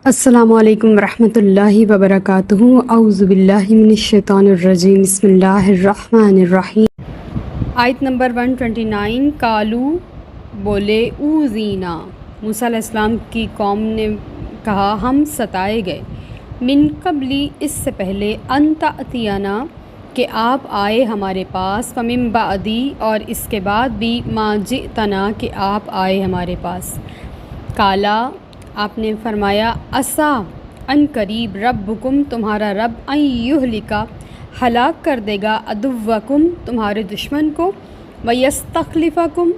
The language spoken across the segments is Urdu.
السلام علیکم ورحمۃ اللہ وبرکاتہ۔ اعوذ باللہ من الشیطان الرجیم، بسم اللہ الرحمن الرحیم۔ آیت نمبر 129۔ کالو بولے اوزینا، موسیٰ علیہ السلام کی قوم نے کہا ہم ستائے گئے، من قبلی اس سے پہلے، ان تأتینا کہ آپ آئے ہمارے پاس، فمن بعدی اور اس کے بعد بھی، ما جئتنا کہ آپ آئے ہمارے پاس۔ کالا آپ نے فرمایا، عسیٰ ان قریب، ربکم تمہارا رب، ان یہلکا ہلاک کر دے گا، عدوکم تمہارے دشمن کو، ویستخلفکم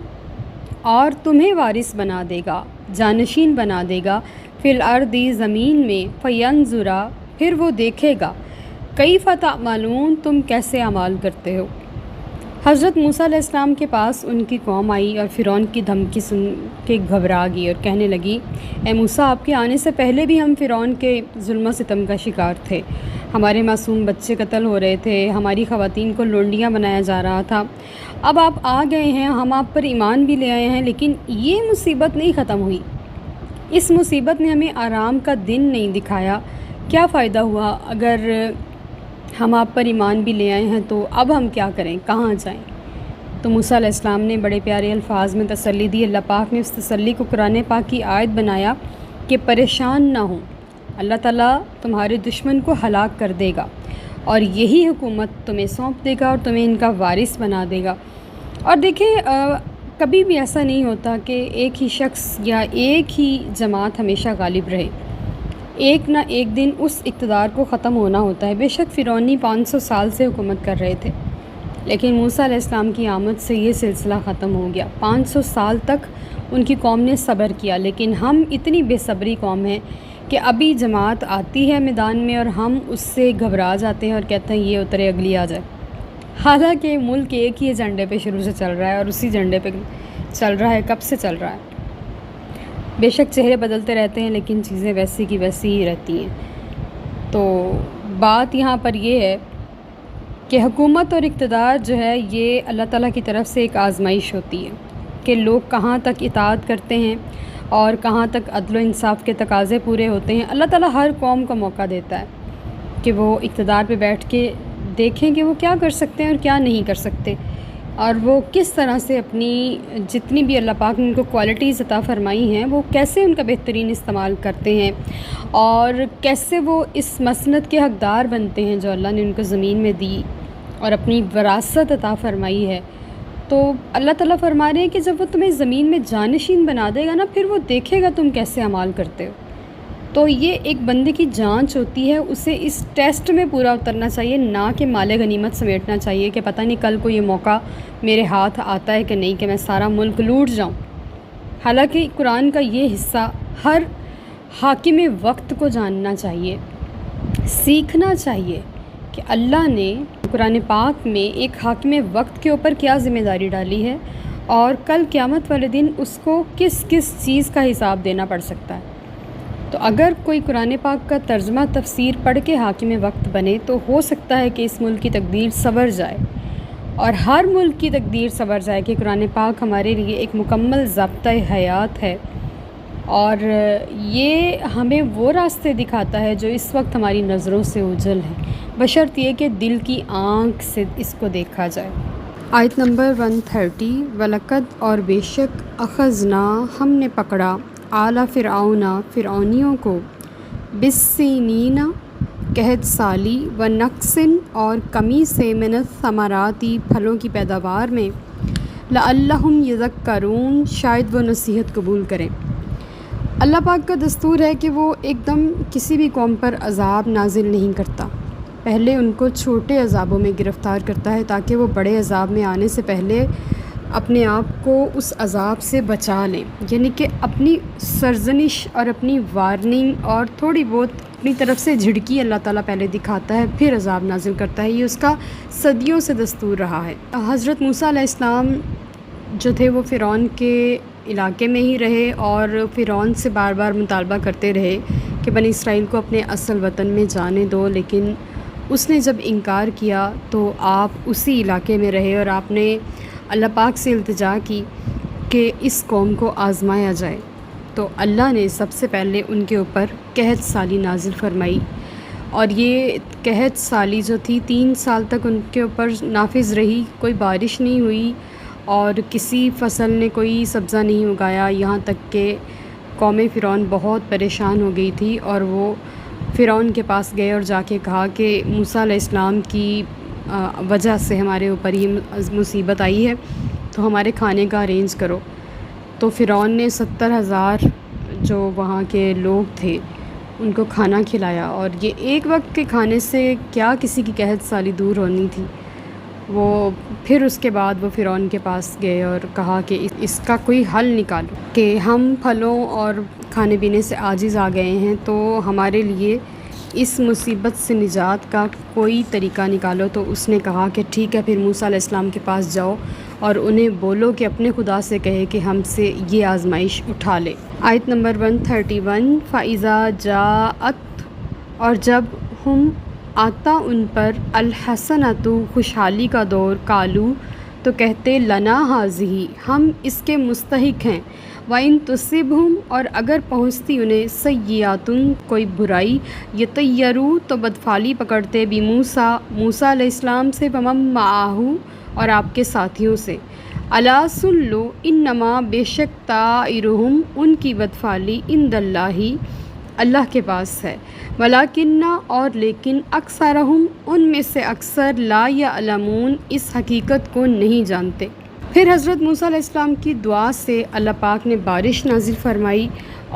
اور تمہیں وارث بنا دے گا، جانشین بنا دے گا، فی الارض زمین میں، فینظرا پھر وہ دیکھے گا، کیف تعملون تم کیسے اعمال کرتے ہو۔ حضرت موسیٰ علیہ السلام کے پاس ان کی قوم آئی اور فرعون کی دھمکی سن کے گھبرا گئی اور کہنے لگی، اے موسیٰ آپ کے آنے سے پہلے بھی ہم فرعون کے ظلم و ستم کا شکار تھے، ہمارے معصوم بچے قتل ہو رہے تھے، ہماری خواتین کو لونڈیاں بنایا جا رہا تھا، اب آپ آ گئے ہیں، ہم آپ پر ایمان بھی لے آئے ہیں، لیکن یہ مصیبت نہیں ختم ہوئی، اس مصیبت نے ہمیں آرام کا دن نہیں دکھایا، کیا فائدہ ہوا اگر ہم آپ پر ایمان بھی لے آئے ہیں تو اب ہم کیا کریں، کہاں جائیں۔ تو موسیٰ علیہ السلام نے بڑے پیارے الفاظ میں تسلی دی۔ اللہ پاک نے اس تسلی کو قرآن پاک کی آیت بنایا کہ پریشان نہ ہوں، اللہ تعالیٰ تمہارے دشمن کو ہلاک کر دے گا اور یہی حکومت تمہیں سونپ دے گا اور تمہیں ان کا وارث بنا دے گا۔ اور دیکھیں کبھی بھی ایسا نہیں ہوتا کہ ایک ہی شخص یا ایک ہی جماعت ہمیشہ غالب رہے، ایک نہ ایک دن اس اقتدار کو ختم ہونا ہوتا ہے۔ بے شک فرعونی 500 سال سے حکومت کر رہے تھے، لیکن موسیٰ علیہ السلام کی آمد سے یہ سلسلہ ختم ہو گیا۔ 500 سال تک ان کی قوم نے صبر کیا، لیکن ہم اتنی بے صبری قوم ہیں کہ ابھی جماعت آتی ہے میدان میں اور ہم اس سے گھبرا جاتے ہیں اور کہتے ہیں یہ اترے اگلی آ جائے، حالانکہ ملک ایک ہی ایجنڈے پہ شروع سے چل رہا ہے اور اسی ایجنڈے پہ چل رہا ہے، کب سے چل رہا ہے۔ بے شک چہرے بدلتے رہتے ہیں لیکن چیزیں ویسی کی ویسی ہی رہتی ہیں۔ تو بات یہاں پر یہ ہے کہ حکومت اور اقتدار جو ہے یہ اللہ تعالیٰ کی طرف سے ایک آزمائش ہوتی ہے کہ لوگ کہاں تک اطاعت کرتے ہیں اور کہاں تک عدل و انصاف کے تقاضے پورے ہوتے ہیں۔ اللہ تعالیٰ ہر قوم کو موقع دیتا ہے کہ وہ اقتدار پہ بیٹھ کے دیکھیں کہ وہ کیا کر سکتے ہیں اور کیا نہیں کر سکتے، اور وہ کس طرح سے اپنی جتنی بھی اللہ پاک نے ان کو کوالٹیز عطا فرمائی ہیں وہ کیسے ان کا بہترین استعمال کرتے ہیں اور کیسے وہ اس مسند کے حقدار بنتے ہیں جو اللہ نے ان کو زمین میں دی اور اپنی وراثت عطا فرمائی ہے۔ تو اللہ تعالیٰ فرما رہے ہیں کہ جب وہ تمہیں زمین میں جانشین بنا دے گا نا، پھر وہ دیکھے گا تم کیسے اعمال کرتے ہو۔ تو یہ ایک بندے کی جانچ ہوتی ہے، اسے اس ٹیسٹ میں پورا اترنا چاہیے، نہ کہ مال غنیمت سمیٹنا چاہیے کہ پتہ نہیں کل کو یہ موقع میرے ہاتھ آتا ہے کہ نہیں کہ میں سارا ملک لوٹ جاؤں۔ حالانکہ قرآن کا یہ حصہ ہر حاکم وقت کو جاننا چاہیے، سیکھنا چاہیے کہ اللہ نے قرآن پاک میں ایک حاکم وقت کے اوپر کیا ذمہ داری ڈالی ہے اور کل قیامت والے دن اس کو کس کس چیز کا حساب دینا پڑ سکتا ہے۔ تو اگر کوئی قرآن پاک کا ترجمہ تفسیر پڑھ کے حاکم وقت بنے تو ہو سکتا ہے کہ اس ملک کی تقدیر سنور جائے، اور ہر ملک کی تقدیر سنور جائے کہ قرآن پاک ہمارے لیے ایک مکمل ضابطۂ حیات ہے اور یہ ہمیں وہ راستے دکھاتا ہے جو اس وقت ہماری نظروں سے اوجھل ہیں، بشرط یہ کہ دل کی آنکھ سے اس کو دیکھا جائے۔ آیت نمبر 130۔ وَلَقَدْ اور بے شک، اخذنا ہم نے پکڑا، آل فرعون فرعونیوں کو، بالسنین قحط سالی، ونقص اور کمی سے، من الثمرات پھلوں کی پیداوار میں، لعلہم یذکرون شاید وہ نصیحت قبول کریں۔ اللہ پاک کا دستور ہے کہ وہ ایک دم کسی بھی قوم پر عذاب نازل نہیں کرتا، پہلے ان کو چھوٹے عذابوں میں گرفتار کرتا ہے تاکہ وہ بڑے عذاب میں آنے سے پہلے اپنے آپ کو اس عذاب سے بچا لیں، یعنی کہ اپنی سرزنش اور اپنی وارننگ اور تھوڑی بہت اپنی طرف سے جھڑکی اللہ تعالیٰ پہلے دکھاتا ہے پھر عذاب نازل کرتا ہے۔ یہ اس کا صدیوں سے دستور رہا ہے۔ حضرت موسیٰ علیہ السلام جو تھے وہ فرعون کے علاقے میں ہی رہے اور فرعون سے بار بار مطالبہ کرتے رہے کہ بنی اسرائیل کو اپنے اصل وطن میں جانے دو، لیکن اس نے جب انکار کیا تو آپ اسی علاقے میں رہے اور آپ نے اللہ پاک سے التجا کی کہ اس قوم کو آزمایا جائے۔ تو اللہ نے سب سے پہلے ان کے اوپر قحط سالی نازل فرمائی، اور یہ قحط سالی جو تھی 3 سال تک ان کے اوپر نافذ رہی۔ کوئی بارش نہیں ہوئی اور کسی فصل نے کوئی سبزہ نہیں اگایا، یہاں تک کہ قوم فرعون بہت پریشان ہو گئی تھی، اور وہ فرعون کے پاس گئے اور جا کے کہا کہ موسیٰ علیہ السلام کی وجہ سے ہمارے اوپر یہ مصیبت آئی ہے، تو ہمارے کھانے کا ارینج کرو۔ تو فرعون نے 70,000 جو وہاں کے لوگ تھے ان کو کھانا کھلایا، اور یہ ایک وقت کے کھانے سے کیا کسی کی قحط سالی دور ہونی تھی۔ وہ پھر اس کے بعد وہ فرعون کے پاس گئے اور کہا کہ اس کا کوئی حل نکالو، کہ ہم پھلوں اور کھانے پینے سے عاجز آ گئے ہیں، تو ہمارے لیے اس مصیبت سے نجات کا کوئی طریقہ نکالو۔ تو اس نے کہا کہ ٹھیک ہے، پھر موسیٰ علیہ السلام کے پاس جاؤ اور انہیں بولو کہ اپنے خدا سے کہے کہ ہم سے یہ آزمائش اٹھا لے۔ آیت نمبر 131، فَإِذَا جَاءَتْ، اور جب ہم آتا ان پر الحسنۃ، خوشحالی کا دور، قالوا، تو کہتے لنا ہذہ، ہم اس کے مستحق ہیں، وَإِن تُصِبْهُمْ، اور اگر پہنچتی انہیں سیئاتٌ، کوئی برائی، یطیروا، تو بدفعلی پکڑتے بموسیٰ، موسیٰ علیہ السلام سے، ومن معہ، اور آپ کے ساتھیوں سے، الا سن لو، انما، بے شک، طائرہم، ان کی بدفعلی، عند اللہ، اللہ کے پاس ہے، ولیکن، اور لیکن، اکثرہم، ان میں سے اکثر، لا یعلمون، اس حقیقت کو نہیں جانتے۔ پھر حضرت موسیٰ علیہ السلام کی دعا سے اللہ پاک نے بارش نازل فرمائی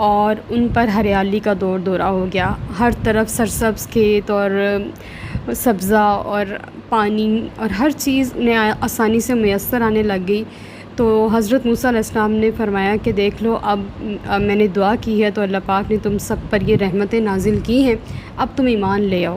اور ان پر ہریالی کا دور دورہ ہو گیا، ہر طرف سرسبز کھیت اور سبزہ اور پانی اور ہر چیز انہیں آسانی سے میسر آنے لگ گئی۔ تو حضرت موسیٰ علیہ السلام نے فرمایا کہ دیکھ لو، اب میں نے دعا کی ہے تو اللہ پاک نے تم سب پر یہ رحمتیں نازل کی ہیں، اب تم ایمان لے آؤ۔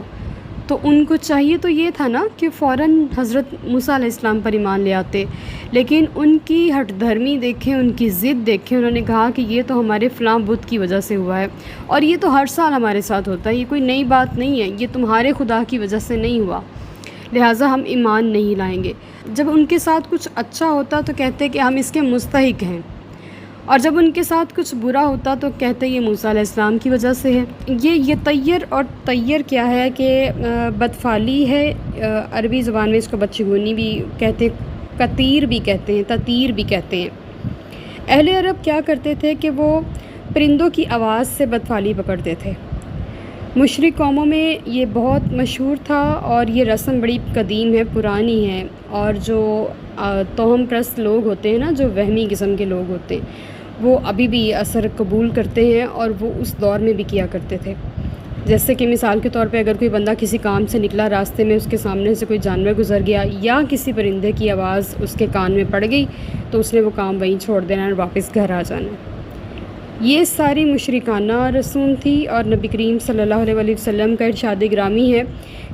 تو ان کو چاہیے تو یہ تھا نا کہ فوراً حضرت موسیٰ علیہ السلام پر ایمان لے آتے، لیکن ان کی ہٹ دھرمی دیکھیں، ان کی ضد دیکھیں، انہوں نے کہا کہ یہ تو ہمارے فلاں بت کی وجہ سے ہوا ہے، اور یہ تو ہر سال ہمارے ساتھ ہوتا ہے، یہ کوئی نئی بات نہیں ہے، یہ تمہارے خدا کی وجہ سے نہیں ہوا، لہٰذا ہم ایمان نہیں لائیں گے۔ جب ان کے ساتھ کچھ اچھا ہوتا تو کہتے کہ ہم اس کے مستحق ہیں، اور جب ان کے ساتھ کچھ برا ہوتا تو کہتے یہ موسیٰ علیہ السلام کی وجہ سے ہے۔ یہ طیر اور طیر کیا ہے کہ بدفعلی ہے، عربی زبان میں اس کو بدشگونی بھی کہتے ہیں، قطیر بھی کہتے ہیں، تطیر بھی کہتے ہیں۔ اہل عرب کیا کرتے تھے کہ وہ پرندوں کی آواز سے بدفعلی پکڑتے تھے۔ مشرک قوموں میں یہ بہت مشہور تھا، اور یہ رسم بڑی قدیم ہے، پرانی ہے، اور جو توہم پرست لوگ ہوتے ہیں نا، جو وہمی قسم کے لوگ ہوتے ہیں، وہ ابھی بھی اثر قبول کرتے ہیں، اور وہ اس دور میں بھی کیا کرتے تھے۔ جیسے کہ مثال کے طور پہ اگر کوئی بندہ کسی کام سے نکلا، راستے میں اس کے سامنے سے کوئی جانور گزر گیا یا کسی پرندے کی آواز اس کے کان میں پڑ گئی، تو اس نے وہ کام وہیں چھوڑ دینا اور واپس گھر آ جانا۔ یہ ساری مشرکانہ رسوم تھی، اور نبی کریم صلی اللہ علیہ وسلم کا ارشاد گرامی ہے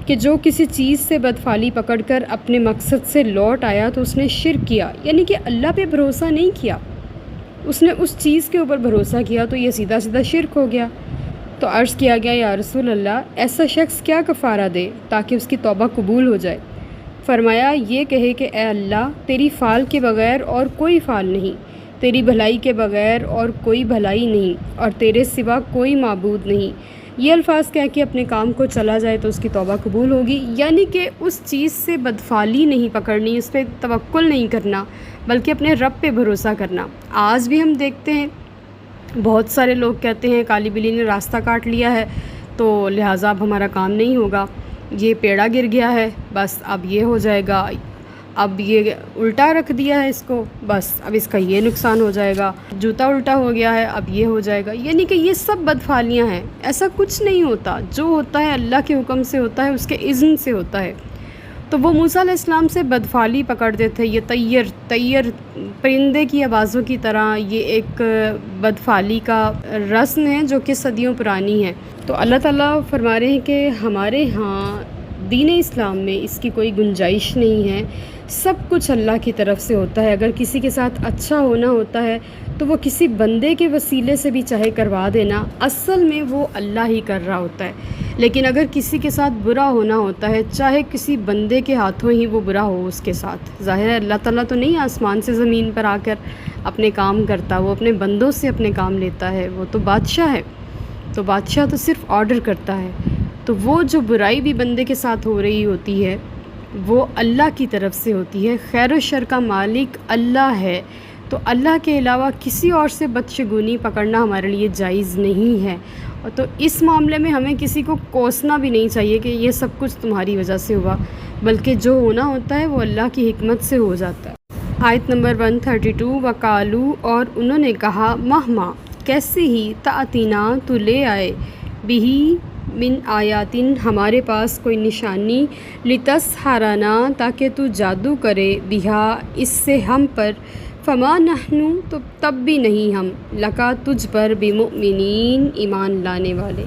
کہ جو کسی چیز سے بدفعلی پکڑ کر اپنے مقصد سے لوٹ آیا تو اس نے شرک کیا، یعنی کہ اللہ پہ بھروسہ نہیں کیا، اس نے اس چیز کے اوپر بھروسہ کیا، تو یہ سیدھا سیدھا شرک ہو گیا۔ تو عرض کیا گیا یا رسول اللہ، ایسا شخص کیا کفارہ دے تاکہ اس کی توبہ قبول ہو جائے؟ فرمایا یہ کہے کہ اے اللہ، تیری فعل کے بغیر اور کوئی فعل نہیں، تیری بھلائی کے بغیر اور کوئی بھلائی نہیں، اور تیرے سوا کوئی معبود نہیں۔ یہ الفاظ کہہ کے اپنے کام کو چلا جائے تو اس کی توبہ قبول ہوگی، یعنی کہ اس چیز سے بدفعلی نہیں پکڑنی، اس پہ توکل نہیں کرنا، بلکہ اپنے رب پہ بھروسہ کرنا۔ آج بھی ہم دیکھتے ہیں بہت سارے لوگ کہتے ہیں کالی بلی نے راستہ کاٹ لیا ہے تو لہٰذا اب ہمارا کام نہیں ہوگا، یہ پیڑا گر گیا ہے بس اب یہ ہو جائے گا، اب یہ الٹا رکھ دیا ہے اس کو، بس اب اس کا یہ نقصان ہو جائے گا، جوتا الٹا ہو گیا ہے اب یہ ہو جائے گا، یعنی کہ یہ سب بدفعلیاں ہیں۔ ایسا کچھ نہیں ہوتا، جو ہوتا ہے اللہ کے حکم سے ہوتا ہے، اس کے اذن سے ہوتا ہے۔ تو وہ موسیٰ علیہ السلام سے بدفعلی پکڑتے تھے، یہ طیر پرندے کی آوازوں کی طرح، یہ ایک بدفعلی کا رسم ہے جو کہ صدیوں پرانی ہے۔ تو اللہ تعالیٰ فرما رہے ہیں کہ ہمارے ہاں دین اسلام میں اس کی کوئی گنجائش نہیں ہے، سب کچھ اللہ کی طرف سے ہوتا ہے۔ اگر کسی کے ساتھ اچھا ہونا ہوتا ہے تو وہ کسی بندے کے وسیلے سے بھی چاہے کروا دینا، اصل میں وہ اللہ ہی کر رہا ہوتا ہے۔ لیکن اگر کسی کے ساتھ برا ہونا ہوتا ہے، چاہے کسی بندے کے ہاتھوں ہی وہ برا ہو اس کے ساتھ، ظاہر ہے اللہ تعالیٰ تو نہیں آسمان سے زمین پر آ کر اپنے کام کرتا، وہ اپنے بندوں سے اپنے کام لیتا ہے، وہ تو بادشاہ ہے، تو بادشاہ تو صرف آرڈر کرتا ہے۔ تو وہ جو برائی بھی بندے کے ساتھ ہو رہی ہوتی ہے وہ اللہ کی طرف سے ہوتی ہے، خیر و شر کا مالک اللہ ہے، تو اللہ کے علاوہ کسی اور سے بدشگونی پکڑنا ہمارے لیے جائز نہیں ہے، اور تو اس معاملے میں ہمیں کسی کو کوسنا بھی نہیں چاہیے کہ یہ سب کچھ تمہاری وجہ سے ہوا، بلکہ جو ہونا ہوتا ہے وہ اللہ کی حکمت سے ہو جاتا ہے۔ آیت نمبر 132 وقالو، اور انہوں نے کہا، مہما کیسے ہی تأتینا تو لے آئے، بہی من آیاتن ہمارے پاس کوئی نشانی، لتسحرنا تاکہ تو جادو کرے، بہا اس سے ہم پر، فما نحن تو تب بھی نہیں ہم، لکا تجھ پر، بمؤمنین ایمان لانے والے۔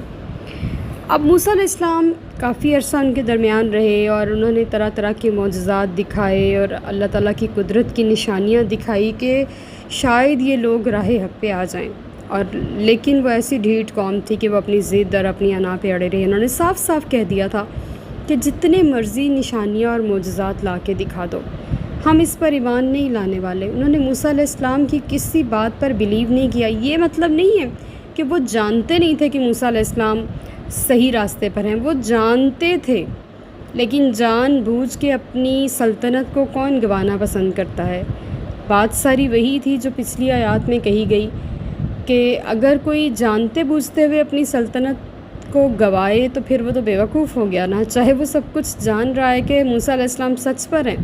اب موسیٰ علیہ السلام کافی عرصہ ان کے درمیان رہے اور انہوں نے طرح طرح کے معجزات دکھائے اور اللہ تعالیٰ کی قدرت کی نشانیاں دکھائی کہ شاید یہ لوگ راہ حق پہ آ جائیں، اور لیکن وہ ایسی ڈھیٹ قوم تھی کہ وہ اپنی ضد اور اپنی انا پہ اڑے رہے۔ انہوں نے صاف صاف کہہ دیا تھا کہ جتنے مرضی نشانیاں اور معجزات لا کے دکھا دو، ہم اس پر ایمان نہیں لانے والے۔ انہوں نے موسیٰ علیہ السلام کی کسی بات پر بلیو نہیں کیا۔ یہ مطلب نہیں ہے کہ وہ جانتے نہیں تھے کہ موسیٰ علیہ السلام صحیح راستے پر ہیں، وہ جانتے تھے، لیکن جان بوجھ کے اپنی سلطنت کو کون گنوانا پسند کرتا ہے؟ بات ساری وہی تھی جو پچھلی آیات میں کہی گئی کہ اگر کوئی جانتے بوجھتے ہوئے اپنی سلطنت کو گوائے تو پھر وہ تو بیوقوف ہو گیا نا، چاہے وہ سب کچھ جان رہا ہے کہ موسیٰ علیہ السلام سچ پر ہیں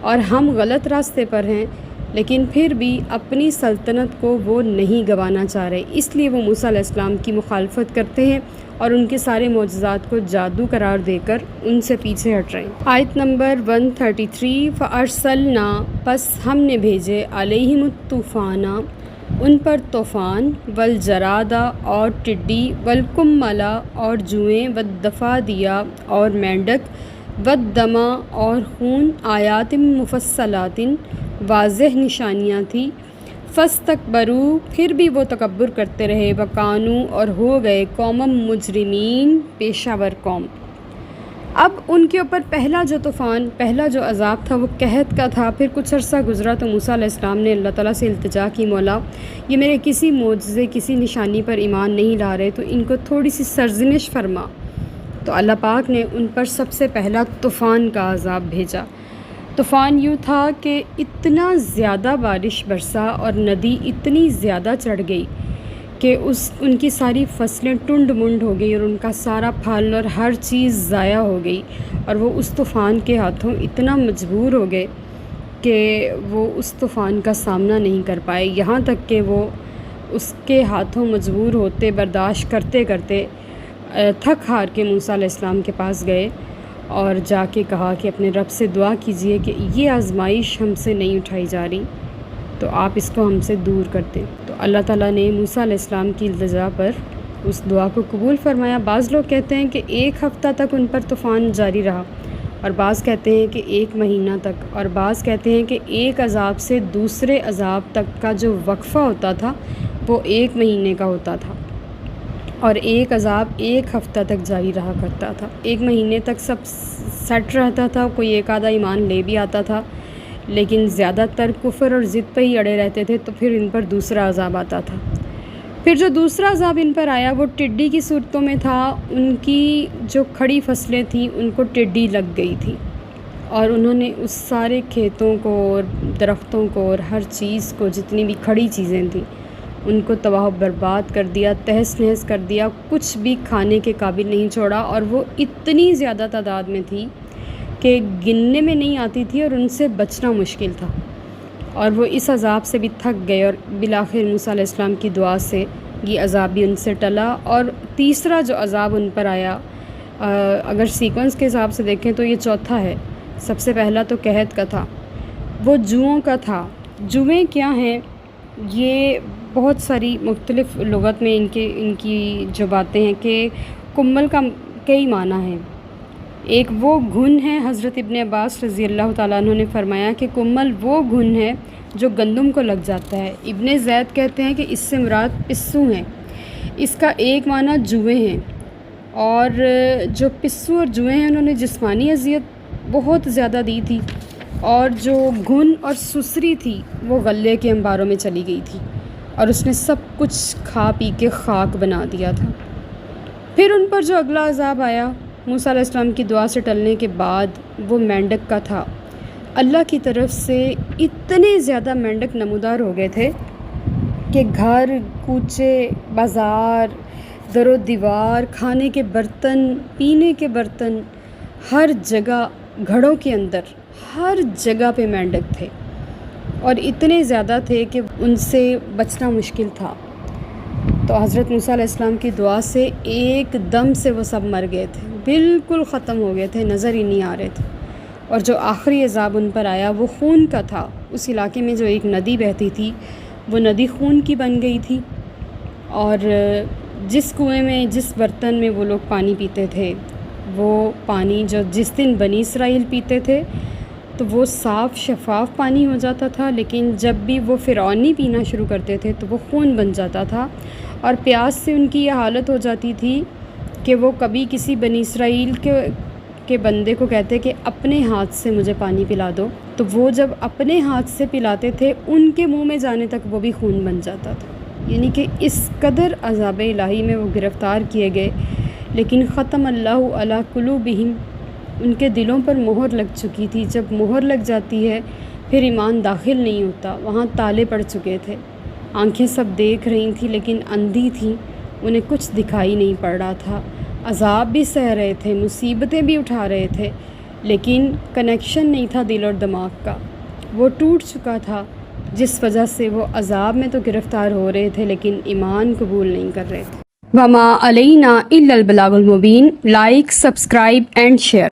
اور ہم غلط راستے پر ہیں، لیکن پھر بھی اپنی سلطنت کو وہ نہیں گنوانا چاہ رہے، اس لیے وہ موسیٰ علیہ السلام کی مخالفت کرتے ہیں اور ان کے سارے معجزات کو جادو قرار دے کر ان سے پیچھے ہٹ رہے ہیں۔ آیت نمبر 133 فَأَرْسَلْنَا، پس ہم نے بھیجے، علیہم الطوفان، ان پر طوفان، والجرادہ اور ٹڈی، والقملہ اور جوئیں، والضفادع اور مینڈک، والدما اور خون، آیات مفصلات، واضح نشانیاں تھیں، فاستکبروا، پھر بھی وہ تکبر کرتے رہے، وکانوا اور ہو گئے، قوما مجرمین، پیشہ ور قوم۔ اب ان کے اوپر پہلا جو طوفان، پہلا جو عذاب تھا وہ قحط کا تھا۔ پھر کچھ عرصہ گزرا تو موسیٰ علیہ السلام نے اللہ تعالیٰ سے التجا کی، مولا یہ میرے کسی معجزے کسی نشانی پر ایمان نہیں لا رہے، تو ان کو تھوڑی سی سرزنش فرما۔ تو اللہ پاک نے ان پر سب سے پہلا طوفان کا عذاب بھیجا۔ طوفان یوں تھا کہ اتنا زیادہ بارش برسا اور ندی اتنی زیادہ چڑھ گئی کہ ان کی ساری فصلیں ٹنڈ منڈ ہو گئی اور ان کا سارا پھل اور ہر چیز ضائع ہو گئی، اور وہ اس طوفان کے ہاتھوں اتنا مجبور ہو گئے کہ وہ اس طوفان کا سامنا نہیں کر پائے، یہاں تک کہ وہ اس کے ہاتھوں مجبور ہوتے برداشت کرتے کرتے تھک ہار کے موسیٰ علیہ السلام کے پاس گئے اور جا کے کہا کہ اپنے رب سے دعا کیجئے کہ یہ آزمائش ہم سے نہیں اٹھائی جا رہی، تو آپ اس کو ہم سے دور کر دیں۔ تو اللہ تعالیٰ نے موسیٰ علیہ السلام کی التجا پر اس دعا کو قبول فرمایا۔ بعض لوگ کہتے ہیں کہ 1 ہفتہ تک ان پر طوفان جاری رہا، اور بعض کہتے ہیں کہ 1 مہینہ تک، اور بعض کہتے ہیں کہ ایک عذاب سے دوسرے عذاب تک کا جو وقفہ ہوتا تھا وہ 1 مہینے کا ہوتا تھا، اور ایک عذاب 1 ہفتہ تک جاری رہا کرتا تھا۔ 1 مہینے تک سب سیٹ رہتا تھا، کوئی ایک آدھا ایمان لے بھی آتا تھا، لیکن زیادہ تر کفر اور ضد پہ ہی اڑے رہتے تھے، تو پھر ان پر دوسرا عذاب آتا تھا۔ پھر جو دوسرا عذاب ان پر آیا وہ ٹڈی کی صورتوں میں تھا۔ ان کی جو کھڑی فصلیں تھیں ان کو ٹڈی لگ گئی تھی، اور انہوں نے اس سارے کھیتوں کو اور درختوں کو اور ہر چیز کو، جتنی بھی کھڑی چیزیں تھیں ان کو تباہ و برباد کر دیا، تہس نہس کر دیا، کچھ بھی کھانے کے قابل نہیں چھوڑا، اور وہ اتنی زیادہ تعداد میں تھی کہ گننے میں نہیں آتی تھی اور ان سے بچنا مشکل تھا، اور وہ اس عذاب سے بھی تھک گئے، اور بالآخر موسیٰ علیہ السلام کی دعا سے یہ عذاب بھی ان سے ٹلا۔ اور تیسرا جو عذاب ان پر آیا، اگر سیکوینس کے حساب سے دیکھیں تو یہ چوتھا ہے۔ سب سے پہلا تو قحط کا تھا، وہ جوؤں کا تھا۔ جوئیں کیا ہیں؟ یہ بہت ساری مختلف لغت میں ان کی جو باتیں ہیں کہ کمل کا کئی معنی ہیں۔ ایک وہ گھن ہے، حضرت ابن عباس رضی اللہ تعالیٰ عنہ نے فرمایا کہ کمل وہ گھن ہے جو گندم کو لگ جاتا ہے۔ ابن زید کہتے ہیں کہ اس سے مراد پسو ہیں، اس کا ایک معنی جوئیں ہیں، اور جو پسو اور جوئیں ہیں انہوں نے جسمانی اذیت بہت زیادہ دی تھی، اور جو گھن اور سسری تھی وہ غلے کے انباروں میں چلی گئی تھی اور اس نے سب کچھ کھا پی کے خاک بنا دیا تھا۔ پھر ان پر جو اگلا عذاب آیا موسیٰ علیہ السلام کی دعا سے ٹلنے کے بعد وہ مینڈک کا تھا۔ اللہ کی طرف سے اتنے زیادہ مینڈک نمودار ہو گئے تھے کہ گھر، کوچے، بازار، در و دیوار، کھانے کے برتن، پینے کے برتن، ہر جگہ، گھڑوں کے اندر ہر جگہ پہ مینڈک تھے اور اتنے زیادہ تھے کہ ان سے بچنا مشکل تھا۔ تو حضرت موسیٰ علیہ السلام کی دعا سے ایک دم سے وہ سب مر گئے تھے، بالکل ختم ہو گئے تھے، نظر ہی نہیں آ رہے تھے۔ اور جو آخری عذاب ان پر آیا وہ خون کا تھا۔ اس علاقے میں جو ایک ندی بہتی تھی وہ ندی خون کی بن گئی تھی، اور جس کنویں میں، جس برتن میں وہ لوگ پانی پیتے تھے، وہ پانی جو جس دن بنی اسرائیل پیتے تھے تو وہ صاف شفاف پانی ہو جاتا تھا، لیکن جب بھی وہ فرعونی پینا شروع کرتے تھے تو وہ خون بن جاتا تھا، اور پیاس سے ان کی یہ حالت ہو جاتی تھی کہ وہ کبھی کسی بنی اسرائیل کے بندے کو کہتے کہ اپنے ہاتھ سے مجھے پانی پلا دو، تو وہ جب اپنے ہاتھ سے پلاتے تھے ان کے منہ میں جانے تک وہ بھی خون بن جاتا تھا۔ یعنی کہ اس قدر عذاب الہی میں وہ گرفتار کیے گئے، لیکن ختم اللہ علی قلوبہم، ان کے دلوں پر مہر لگ چکی تھی۔ جب مہر لگ جاتی ہے پھر ایمان داخل نہیں ہوتا، وہاں تالے پڑ چکے تھے، آنکھیں سب دیکھ رہی تھیں لیکن اندھی تھیں، انہیں کچھ دکھائی نہیں پڑ رہا تھا، عذاب بھی سہ رہے تھے، مصیبتیں بھی اٹھا رہے تھے، لیکن کنیکشن نہیں تھا دل اور دماغ کا، وہ ٹوٹ چکا تھا، جس وجہ سے وہ عذاب میں تو گرفتار ہو رہے تھے لیکن ایمان قبول نہیں کر رہے تھے۔ وما علینا الا البلاغ المبین۔ Like, subscribe and share.